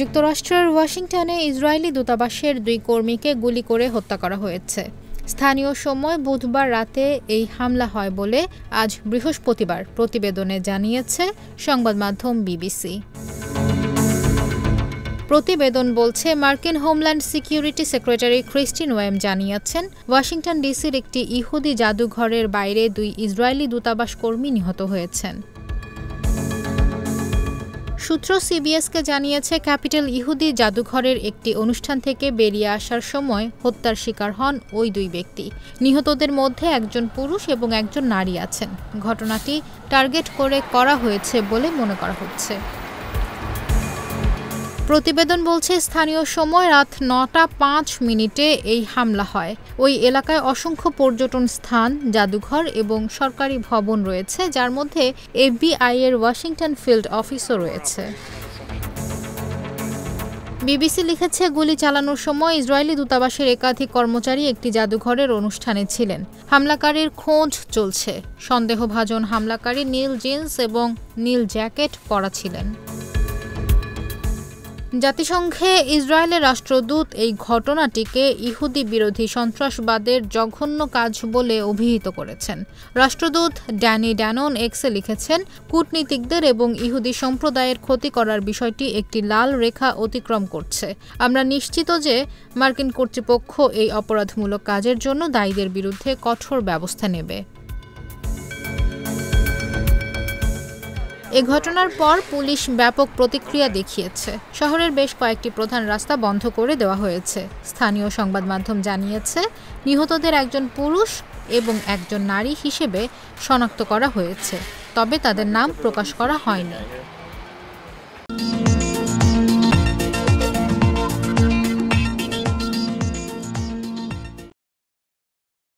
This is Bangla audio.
যুক্তরাষ্ট্রের ওয়াশিংটনে ইসরায়েলি দূতাবাসের ২ কর্মীকে গুলি করে হত্যা করা হয়েছে। স্থানীয় সময় বুধবার রাতে এই হামলা হয় বলে আজ বৃহস্পতিবার প্রতিবেদনে জানিয়েছে সংবাদমাধ্যম বিবিসি। প্রতিবেদন বলছে, মার্কিন homeland security secretary Kristi Noem জানিয়েছেন, ওয়াশিংটন ডিসির একটি ইহুদি জাদুঘরের বাইরে ২ ইসরায়েলি দূতাবাস কর্মী নিহত হয়েছেন। সূত্র সিবিএসকে জানিয়েছে, ক্যাপিটাল ইহুদি জাদুঘরের একটি অনুষ্ঠান থেকে বেরিয়ে আসার সময় হত্যার শিকার হন ওই ২ ব্যক্তি। নিহতদের মধ্যে একজন পুরুষ এবং একজন নারী আছেন। ঘটনাটি টার্গেট করে করা হয়েছে বলে মনে করা হচ্ছে। প্রতিবেদন বলছে, স্থানীয় সময় রাত ৯টা ৫ মিনিটে এই হামলা হয়। ওই এলাকায় অসংখ্য পর্যটন স্থান, জাদুঘর এবং সরকারি ভবন রয়েছে, যার মধ্যে এফবিআই এর ওয়াশিংটন ফিল্ড অফিসও রয়েছে। বিবিসি লিখেছে, গুলি চালানোর সময় ইসরায়েলি দূতাবাসের একাধিক কর্মচারী একটি জাদুঘরের অনুষ্ঠানে ছিলেন। হামলাকারীর খোঁজ চলছে। সন্দেহভাজন হামলাকারী নীল জিন্স এবং নীল জ্যাকেট পরা ছিলেন। জাতিসংঘে ইসরায়েলের রাষ্ট্রদূত এই ঘটনাটিকে ইহুদি বিরোধী সন্ত্রাসবাদের জঘন্য কাজ বলে অভিহিত করেছেন। রাষ্ট্রদূত ড্যানি ড্যানন এক্সে লিখেছেন, কূটনীতিকদের এবং ইহুদি সম্প্রদায়ের ক্ষতি করার বিষয়টি একটি লাল রেখা অতিক্রম করছে। আমরা নিশ্চিত যে মার্কিন কর্তৃপক্ষ এই অপরাধমূলক কাজের জন্য দায়ীদের বিরুদ্ধে কঠোর ব্যবস্থা নেবে। এ ঘটনার পর পুলিশ ব্যাপক প্রতিক্রিয়া দেখিয়েছে। শহরের বেশ কয়েকটি প্রধান রাস্তা বন্ধ করে দেওয়া হয়েছে। স্থানীয় সংবাদ মাধ্যম জানিয়েছে, নিহতদের একজন পুরুষ এবং একজন নারী হিসেবে শনাক্ত করা হয়েছে, তবে তাদের নাম প্রকাশ করা হয়নি।